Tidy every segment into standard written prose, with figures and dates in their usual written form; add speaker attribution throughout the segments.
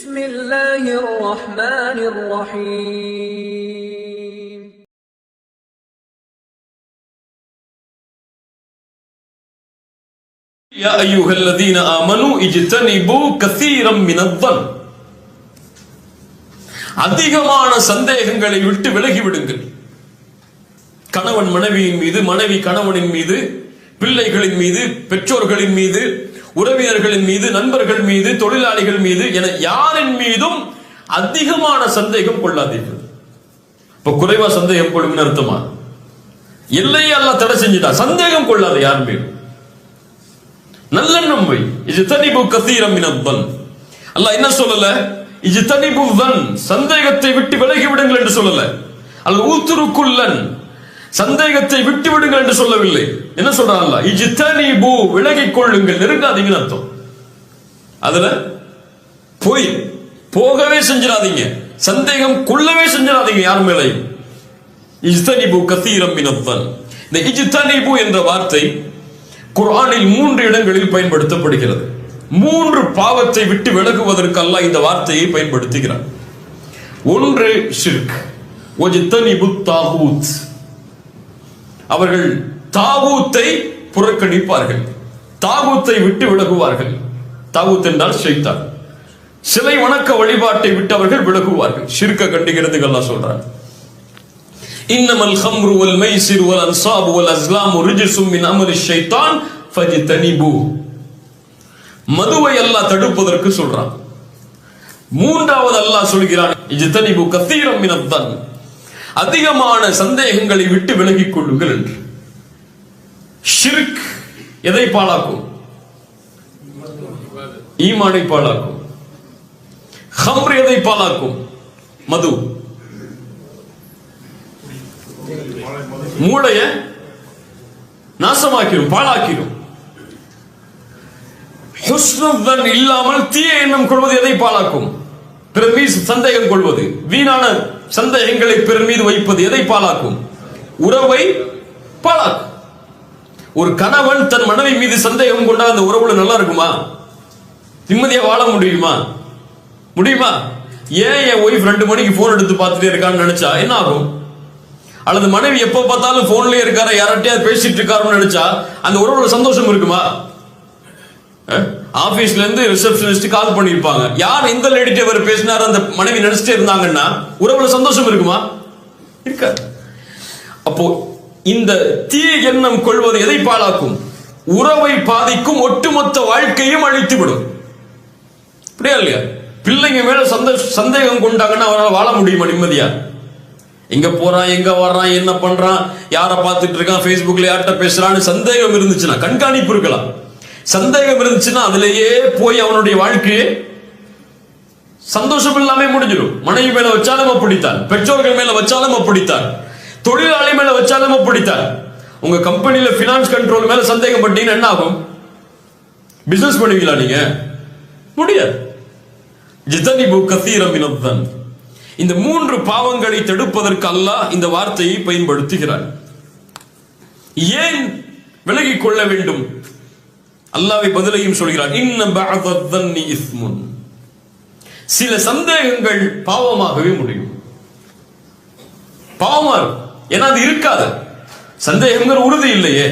Speaker 1: بسم الله الرحمن الرحيم
Speaker 2: يا أيها الذين آمنوا اجتنبوا كثيرا من الظن அதிகமான சந்தேகங்களை விட்டு விலகி விடுங்கள். கணவன் மனைவியின் மீது, மனைவி கணவனின் மீது, பிள்ளைகளின் மீது, பெற்றோர்களின் மீது, உறவினர்களின் மீது, நண்பர்கள் மீது, தொழிலாளிகள் மீது என யாரின் மீதும் அதிகமான சந்தேகம் கொள்ளாதீர்கள். இப்ப குறைவா சந்தேகம் கொள்ளுங்க அர்த்தமா? எல்லையை அல்லாஹ் தடை செஞ்சுட்டா. சந்தேகம் கொள்ளாத யார் மீதும். நல்லெண்ணம் வை. இஜ்தனிபு கஸீரம் மினல்-ظن. அல்லாஹ் என்ன சொல்லல? இஜ்தனிபு ظن, சந்தேகத்தை விட்டு விலகி விடுங்கள் என்று சொல்லல. அல்-உத்ருக்குல்லன், சந்தேகத்தை விட்டு விடுங்கள் என்று சொல்லவில்லை. என்ன சொல்றான் அல்லாஹ்? இஜ்தனிபு, விலகிக் கொள்ளுங்கள், நெருங்காதீங்கன்னு அர்த்தம். அதுல போகவே செஞ்சிடாதீங்க, சந்தேகம் கொள்ளவே செஞ்சிடாதீங்க யார் மேலையும். இஜ்தனிபு கஸீரம் மினல்-ظن. இந்த இஜ்தனிபு என்ற வார்த்தை குர்ஆனில் 3 இடங்களில் பயன்படுத்தப்படுகிறது. 3 பாவத்தை விட்டு விலகுவதற்கு அல்லாஹ் இந்த வார்த்தையை பயன்படுத்துகிறார். ஒன்று ஷிர்க், வஜ்தனிபுத் தாகூத், அவர்கள் தாகூத்தை புறக்கணிப்பார்கள், தாகூத்தை விட்டு விலகுவார்கள். தாகூத் என்றால் ஷைத்தான். சிலை வணக்க வழிபாட்டை விட்டு அவர்கள் விலகுவார்கள். ஷிர்க்க கண்டிக்கிறது அல்லாஹ் சொல்றார். இன்னமல் ஹம்ரு வல் மைசிர் வல் அன்சாபு வல் அஸ்லாமு ரிஜ்சும் மின் அமலி ஷைத்தான் ஃபஜ்தனிபு. மதுவை அல்லாஹ் தடுப்பதற்கு சொல்றான். மூன்றாவது அல்லாஹ் சொல்கிறான் இஜ்தனிபு கஸீரம் மினல்-ظن, அதிகமான சந்தேகங்களை விட்டு விலகிக் கொள்ளுங்கள் என்று. ஷிர்க் எதை பாழாக்கும்? ஈமானை பாழாக்கும். ஹம்ர் எதை பாழாக்கும்? மது. மூளைய நாசமாக்கிடும், பாழாக்கிடும். ஹுஸ்னுல்-ظن இல்லாமல் தீய எண்ணம் கொள்வது எதை பாழாக்கும்? பிறர் மீது சந்தேகம் கொள்வது, வீணான சந்தேகங்களை பிறர் மீது வைப்பது எதை பாழாக்கும்? உறவை பாழாக்கும். ஒரு கணவன் தன் மனைவி மீது சந்தேகம் கொண்டா அந்த உறவுல நல்லா இருக்குமா? நிம்மதியா வாழ முடியுமா? முடியுமா? ஏன் என் ஒய்ஃப் 2 மணிக்கு போன் எடுத்து பார்த்துட்டே இருக்கான்னு நினைச்சா என்ன ஆகும்? அல்லது மனைவி எப்ப பார்த்தாலும் போன்லயே இருக்காரு, யார்கிட்டயாவது பேசிட்டு இருக்காருன்னு நினைச்சா அந்த உறவுல சந்தோஷம் இருக்குமா? ஆபீஸ்ல இருந்து ரிசப்ஷனிஸ்ட் கால் பண்ணிருப்பாங்க, யார் இந்த லேடிட்ட அவர் பேசினாரு அந்த மனைவி நினைச்சிட்டே இருந்தாங்கன்னா உறவுல சந்தோஷம் இருக்குமா? இருக்காது. அப்போ இந்த தீய எண்ணம் கொள்வது எதை பாழாக்கும்? உறவை பாதிக்கும், ஒட்டுமொத்த வாழ்க்கையும் அழித்து விடும். அப்படியா இல்லையா? பிள்ளைங்க மேல சந்தேகம் கொண்டாங்கன்னா அவரால் வாழ முடியுமா நிம்மதியா? எங்க போறான், எங்க வர்றான், என்ன பண்றான், யாரை பார்த்துட்டு இருக்கான், பேஸ்புக்ல யார்கிட்ட பேசுறான்னு சந்தேகம் இருந்துச்சுன்னா, கண்காணிப்பு இருக்கலாம். சந்தேகம் இருந்துச்சுன்னா அதுலயே போய் அவனுடைய வாழ்க்கையே சந்தோஷம் இல்லாம முடிஞ்சிடும். மனைவி மேல வச்சாலும் அப்படித்தான், பெற்றோர்கள் மேல வச்சாலும் அப்படித்தான், தொழிலாளி மேல வச்சாலும் அப்படித்தான். உங்க கம்பெனில பினான்ஸ் கண்ட்ரோல் மேல சந்தேகம் பட்டீங்கன்னா என்ன ஆகும்? பிசினஸ் பண்ணுவீங்களா நீங்க? முடியாது. இஜ்தனிபு கஸீரம் மினல்-ظن. இந்த 3 பாவங்களை தடுப்பதற்கு அல்லாஹ் இந்த வார்த்தையை பயன்படுத்துகிறார். ஏன் விலகிக் கொள்ள வேண்டும்? அல்லாஹ்வை பதிலையும் சொல்கிறார். இன்ன பஅத-ظன்னி இஸ்முன், சில சந்தேகங்கள் பாவமாகவே முடியும். பாவமா ஏன்னா அது இருக்காது, சந்தேகங்கிற உறுதி இல்லையே.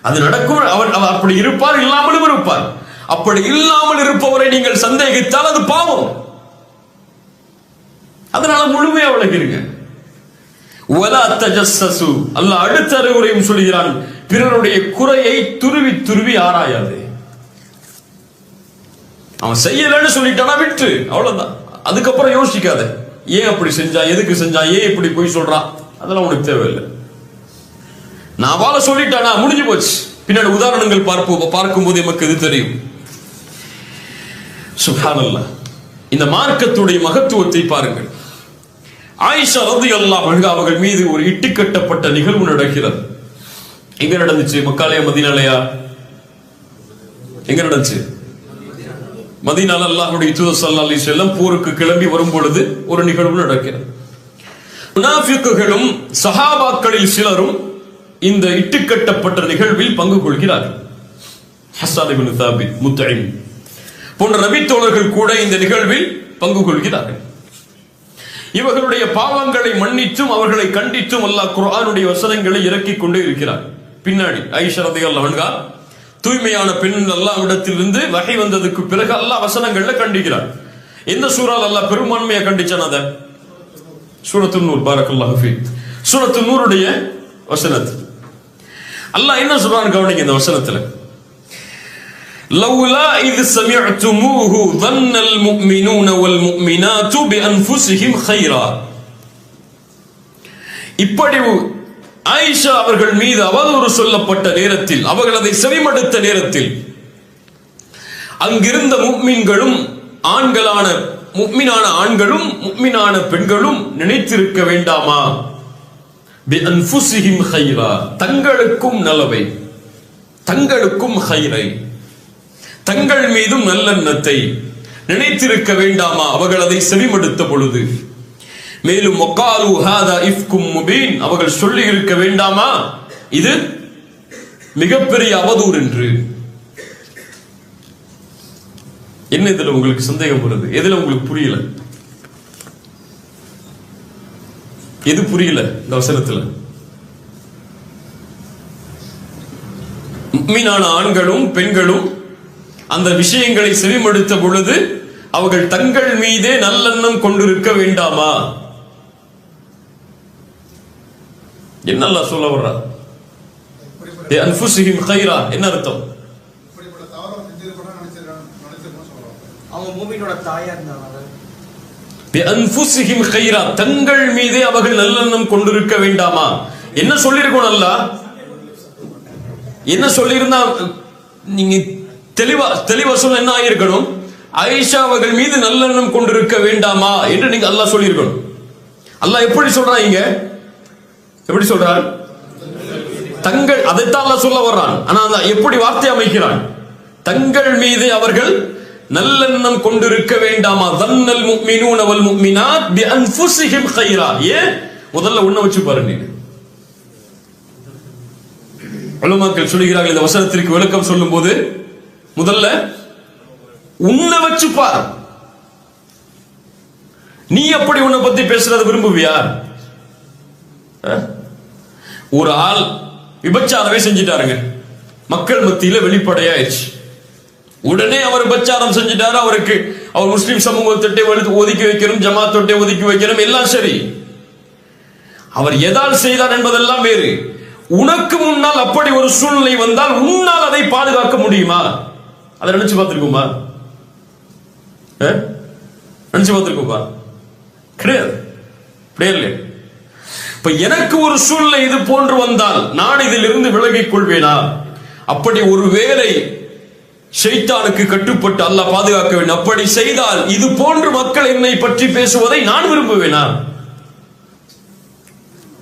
Speaker 2: அது நடக்கும், அவர் அப்படி இருப்பார், இல்லாமலும் இருப்பார். அப்படி இல்லாமல் இருப்பவரை நீங்கள் சந்தேகித்தால் அது பாவம். அதனால முழுமையா விலகிருங்க. வலா தஜஸ்ஸசு, அல்லாஹ் அடுத்த அறிவுரையும் சொல்கிறான், பிறருடைய குறையை துருவி துருவி ஆராயாது. அவன் செய்யலன்னு சொல்லிட்டானா விட்டு, அவ்வளவுதான். அதுக்கப்புறம் யோசிக்காத, ஏன் அப்படி செஞ்சா, எதுக்கு செஞ்சா, ஏன் இப்படி போய் சொல்றான், அதெல்லாம் உனக்கு தேவையில்லை. நான் வாழ சொல்லிட்டானா முடிஞ்சு போச்சு. பின்னாடி உதாரணங்கள் பார்க்கும்போது நமக்கு இது தெரியும். சுப்ஹானல்லாஹ். இந்த மார்க்கத்துடைய மகத்துவத்தை பாருங்கள். ஆயிஷா ரலியல்லாஹு அன்ஹா அவர்கள் மீது ஒரு இட்டுக்கட்டப்பட்ட நிகழ்வு நடக்கிறது. எங்க நடந்துச்சு? மக்காலயா மதீனாலயா? எங்க நடந்துச்சு? மதீனால அல்லாஹ்வுடைய தூதர் ஸல்லல்லாஹு அலைஹி வஸல்லம் போருக்கு கிளம்பி வரும் பொழுது ஒரு நிகழ்வு நடக்கிறது. முனாஃபிக்குகளும் சஹாபாக்களில் சிலரும் இந்த இட்டுக்கட்டப்பட்ட நிகழ்வில் பங்கு கொள்கிறார்கள். ஹஸ்ஸான் இப்னு சாபித், முத்இம் போன்ற நபி தோழர்கள் கூட இந்த நிகழ்வில் பங்கு கொள்கிறார்கள். இவர்களுடைய பாவங்களை மன்னித்தும் அவர்களை கண்டித்தும் அல்லாஹ் குர்ஆனுடைய வசனங்களை இறக்கிக் கொண்டே இருக்கிறார். பின்னாடி ஆயிஷா ரலியல்லாஹு அன்ஹா தூய்மையான பெண் அல்லாஹ்விடத்திலிருந்து வஹி வந்ததுக்கு பிறகு அல்லாஹ் வசனங்கள்ல கண்டிக்கிறார். எந்த சூறால அல்லாஹ் பெரும்பான்மையா கண்டிச்சான்? அத சூரத்துன் நூர். பாரக்கல்லாஹு ஃபீக். சூரத்துன் நூருடைய வசனத்தில் அல்லாஹ் என்ன சொல்றான்னு கவனிங்க. இந்த வசனத்துல லவ்லா இத் சமிஅ்துமூஹு ظنல் முஃமினூன வல் முஃமினாத்து பிஅன்ஃபுஸிஹிம் கைரா. இப்படி ஆயிஷா அவர்கள் மீது அவதூறு சொல்லப்பட்ட நேரத்தில், அவர்கள் அதை செவிமடுத்த நேரத்தில் அங்கிருந்த முஃமின்களும் ஆண்களான முஃமினான ஆண்களும் முஃமினான பெண்களும் நினைத்திருக்க வேண்டாமா? பிஅன்ஃபுஸிஹிம் கைரா, தங்களுக்கும் நலவை, தங்களுக்கும் கைரை, தங்கள் மீதும் நல்லெண்ணத்தை நினைத்திருக்க வேண்டாமா அவர்கள் அதை செவிமடுத்த பொழுது? மேலும் வகாலு ஹாதா இஃப்கும் முபீன், அவர்கள் சொல்லி இருக்க வேண்டாமா இது மிகப்பெரிய அவதூறு என்று. என்ன இதுல உங்களுக்கு சந்தேகம் வருது? எதுல உங்களுக்கு புரியல? எது புரியல இந்த வசனத்துல? முஃமினான ஆண்களும் பெண்களும் அந்த விஷயங்களை செவிமடுத்த பொழுது அவர்கள் தங்கள் மீதே நல்லெண்ணம் கொண்டிருக்க வேண்டாமா? என்ன அல்லாஹ் சொல்ல வர்றா? அன்ஃபுஸிஹிம் கைரா என்ன அர்த்தம்?
Speaker 3: அவங்க மூமினோட தாயா இருந்தாங்க.
Speaker 2: அன்ஃபுஸிஹிம் கைரா, தங்கள் மீதே அவர்கள் நல்லெண்ணம் கொண்டிருக்க வேண்டாமா? என்ன சொல்லியிருக்கணும் அல்லாஹ்? என்ன சொல்லியிருந்தா நீங்க தெளிவா சொல்ல என்ன ஆகியிருக்கணும்? ஆயிஷா அவர்கள் மீது நல்லெண்ணம் கொண்டிருக்க வேண்டாமா என்று நீங்க அல்லாஹ் சொல்லியிருக்கணும். அல்லாஹ் எப்படி சொல்றாங்க? எப்படி சொல்றான்? தங்கள், அதைத்தான் அல்லாஹ் சொல்ல வர்றான். ஆனா எப்படி வார்த்தை அமைக்கிறான்? தங்கள் மீது அவர்கள் நல்லெண்ணம் கொண்டிருக்க வேண்டாமா? தன்னல் முஃமினூன வல் முஃமினாத் பிஅன்ஃபுஸிஹிம் கைரா. ஏன்? முதல்ல உன்ன வச்சு பாருங்க. உலமாக்கள் சொல்கிறார்கள் இந்த வசனத்திற்கு விளக்கம் சொல்லும் போது முதல்ல உன்னை வச்சு பார். நீ எப்படி உன்னை பத்தி பேசுறத விரும்புவியா? ஒரு ஆள் விபச்சாரமே செஞ்சிட்டாருங்க, மக்கள் மத்தியில வெளிப்படையாயிடுச்சு. உடனே அவர் விபச்சாரம் செஞ்சிட்டாரு. அவருக்கு அவர் முஸ்லிம் சமூகத்திட்டே ஒதுக்கி வைக்கணும், ஜமாத்தொட்டே ஒதுக்கி வைக்கணும், எல்லாம் சரி. அவர் எதால் செய்தார் என்பதெல்லாம் வேறு. உனக்கு முன்னால் அப்படி ஒரு சூழ்நிலை வந்தால் உன்னால் அதை பாதுகாக்க முடியுமா? அதை நினைச்சு பார்த்திருக்குமா? நினைச்சு பார்த்திருக்குமா? கிடையாது. இப்ப எனக்கு ஒரு சூழ்நிலை இது போன்று வந்தால் நான் இதிலிருந்து விலகிக் கொள்வேனா? அப்படி ஒரு வேளை ஷைத்தானுக்கு கட்டுப்பட்டு அல்லாஹ் பாதுகாக்க வேண்டும். அப்படி செய்தால் இது போன்று மக்கள் என்னை பற்றி பேசுவதை நான் விரும்புவேனா?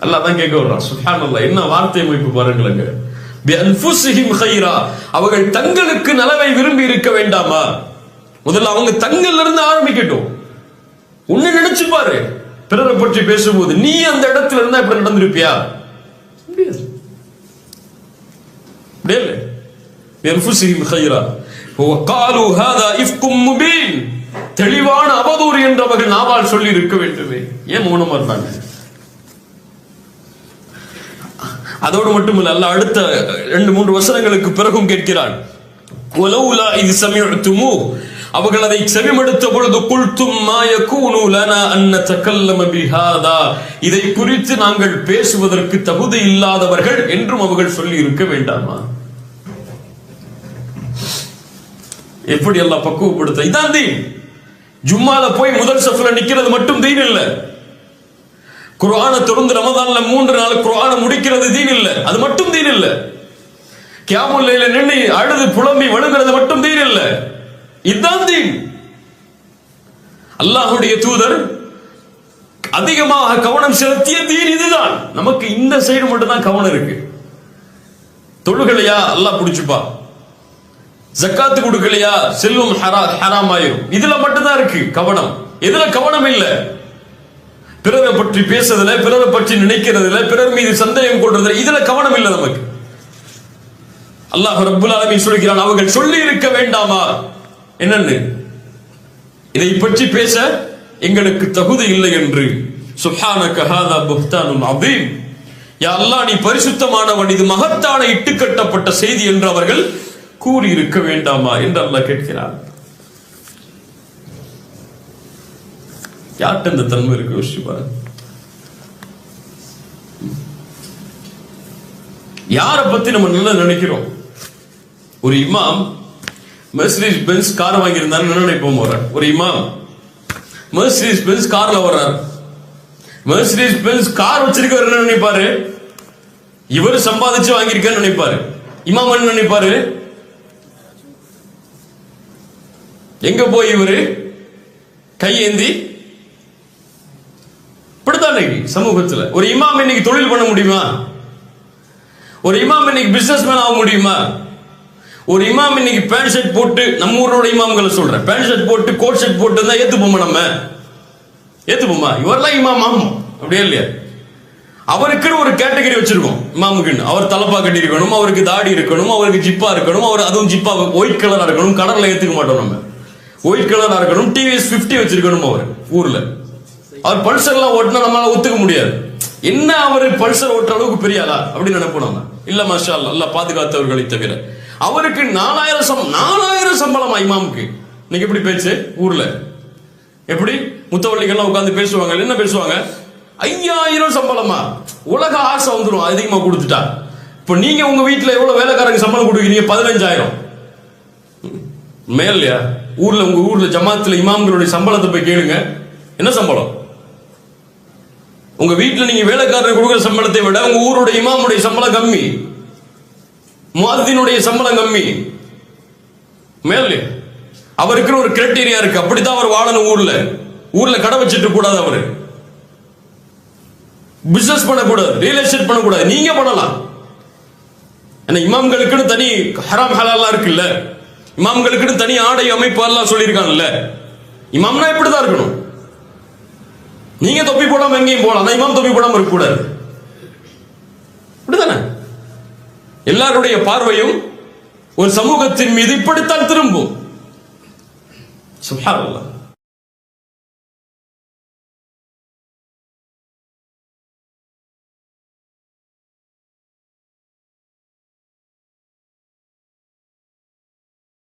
Speaker 2: அல்லாஹ் தான் கேட்க வர்றான். சுப்ஹானல்லாஹ், என்ன வார்த்தை அமைப்பு பாருங்களேங்க. பிஅன்ஃபுஸிஹிம் கைரா, அவர்கள் தங்களுக்கு நலவை விரும்பி இருக்க வேண்டாமா? முதல்ல அவங்க தங்கள்ல இருந்து ஆரம்பிக்கட்டும். உன்னை நினைச்சு பாரு, பிறரை பற்றி பேசும்போது நீ அந்த இடத்துல இருந்தா இப்படி நடந்திருப்பியா? தெளிவான அவதூறு என்று அவர்கள் நாவால் சொல்லி இருக்க வேண்டுமே, ஏன் மௌனமா இருந்தாங்க? அதோடு மட்டுமல்ல, அல்லாஹ் அடுத்த 2-3 வசனங்களுக்கு பிறகும் கேட்கிறான். அவர்கள் அதை செவிமடுத்த பொழுது குல்தும் மா யகூனு லனா அன் நதகல்லம பிஹாதா, இதை குறித்து நாங்கள் பேசுவதற்கு தகுதி இல்லாதவர்கள் என்றும் அவர்கள் சொல்லி இருக்க வேண்டாமா? எப்படி அல்லாஹ் பக்குவப்படுத்த. இதான் தீன். ஜும்மால போய் முதல் சஃப்ல நிக்கிறது மட்டும் தீன் இல்ல. குர்ஆனை தொடர்ந்து ரமதான்ல 3 நாள் குர்ஆனை முடிக்கிறது தீன் இல்ல. அது மட்டும் தீன் இல்ல. கியாமுல் லைல நின்னு அழுது புலம்பி வழுகிறது மட்டும் தீன் இல்ல. இதுதான் தீன். அல்லாஹ்வுடைய தூதர் அதிகமாக கவனம் செலுத்திய தீன் இதுதான். நமக்கு இந்த சைடு மட்டும் தான் கவனம் இருக்கு. தொழுகலையா அல்லாஹ் புடிச்சுப்பா, ஜக்காத்து கொடுக்கலையா செல்வம் ஹராம் ஆயிரும். இதுல மட்டும் தான் இருக்கு கவனம். எதுல கவனம் இல்ல? பிறரை பற்றி பேசுறதுல, பிறரை பற்றி நினைக்கிறதுல, பிறர் மீது சந்தேகம் கொள்றதுல, இதுல கவனம் இல்ல நமக்கு. அல்லாஹ் ரப்புல் ஆலமீன் சொல்கிறான், அவர்கள் சொல்லி இருக்க வேண்டாமா? என்னன்னு இதை பற்றி பேச எங்களுக்கு தகுதி இல்லை என்று சுப்ஹானக ஹாதா புஹ்தானுன் அதீம், யா அல்லாஹ் நீ பரிசுத்தமானவன், இது மகத்தான இட்டுக்கட்டப்பட்ட செய்தி என்று அவர்கள் கூறி இருக்க வேண்டாமா என்று அல்லாஹ் கேட்கிறார். யார்கிட்ட இந்த தன்மை இருக்கு யோசிச்சு பாருங்க. யாரை பத்தி நம்ம நல்லா நினைக்கிறோம்? ஒரு இமாம் மெர்சிடிஸ் பென்ஸ் கார் வாங்கியிருந்தாரு நினைப்போம். ஒரு இமாம் மெர்சிடிஸ் பென்ஸ் கார்ல வர்றாரு. மெர்சிடிஸ் பென்ஸ் கார் வச்சிருக்கவர் என்ன நினைப்பாரு? இவர் சம்பாதிச்சு வாங்கியிருக்கான்னு நினைப்பாரு. இமாம் என்ன நினைப்பாரு? எங்க போய் இவரு கையேந்தி இப்படித்தான் சமூகத்துல ஒரு இமாம் இன்னைக்கு தொழில் பண்ண முடியுமா? ஒரு இமாம் இன்னைக்கு பிசினஸ் மேன் ஆக முடியுமா? ஒரு இமாம் இன்னைக்கு பேண்ட் ஷர்ட் போட்டு, நம்ம ஊரோட இமாம்களை சொல்றேன், பேண்ட் ஷர்ட் போட்டு கோட் ஷர்ட் போட்டு இருந்தா ஏத்துப்போமா? நம்ம ஏத்துப்போமா? இவரெல்லாம் இமாம் ஆகும் அப்படியே இல்லையா? அவருக்குன்னு ஒரு கேட்டகரி வச்சிருக்கோம் இமாமுக்குன்னு. அவர் தலப்பா கட்டி இருக்கணும், அவருக்கு தாடி இருக்கணும், அவருக்கு ஜிப்பா இருக்கணும், அவர் அதுவும் ஜிப்பா ஒயிட் கலரா இருக்கணும். கடல்ல ஏத்துக்க மாட்டோம் நம்ம. ஒயிட் கலரா இருக்கணும், டிவிஎஸ் 50 வச்சிருக்கணும். அவர் ஊர்ல அவர் பல்சர் எல்லாம் ஓட்டினா நம்மளால ஒத்துக்க முடியாது. என்ன அவர் பல்சர் ஓட்டுற அளவுக்கு பெரிய ஆளா அப்படின்னு நினைப்போம் நம்ம. இல்ல மாஷா அல்லாஹ், அல்லாஹ் பாதுகாத்தவர்களை தவிர. அவருக்கு 4000 சம்பளமா இமாமுக்கு? இன்னைக்கு எப்படி பேச்சு ஊர்ல? எப்படி முத்தவள்ளிகள்லாம் உட்கார்ந்து பேசுவாங்க? என்ன பேசுவாங்க? 5000 சம்பளமா? உலக ஆசை வந்துடும் அதிகமா கொடுத்துட்டா. இப்ப நீங்க உங்க வீட்டுல எவ்வளவு வேலைக்காரங்க சம்பளம் கொடுக்குறீங்க? 15000 மேலையா? ஊர்ல உங்க ஊர்ல ஜமாத்துல இமாம்களுடைய சம்பளத்தை போய் கேளுங்க, என்ன சம்பளம்? உங்க வீட்டுல நீங்க வேலைக்காரர் கொடுக்குற சம்பளத்தை விட உங்க ஊருடைய இமாமுடைய சம்பளம் கம்மி, முஅத்தினுடைய சம்பளம் கம்மி. மேலே அவருக்கு ஒரு கிரைட்டீரியா இருக்கு, அப்படித்தான் அவர் வாழணும். ஊர்ல கடை வச்சிட்டு கூடாது, அவரு பிசினஸ் பண்ணக்கூடாது, ரியல் எஸ்டேட் பண்ணக்கூடாது. நீங்க பண்ணலாம். ஏன்னா இமாம்களுக்குன்னு தனி ஹராம் ஹலாலா இருக்குல்ல, இமாம்களுக்குன்னு தனி ஆடை அமைப்பு எல்லாம் சொல்லியிருக்காங்கல்ல. இமாம்னா இப்படிதான் இருக்கணும். நீங்க தொப்பி போடாம எங்கேயும் போலாம், இமாம் தொப்பி போடாம இருக்க கூடாது. அப்படிதானே? எல்லாருடைய பார்வையும் ஒரு சமூகத்தின் மீது இப்படித்தான் திரும்பும். சுப்ஹானல்லாஹ்.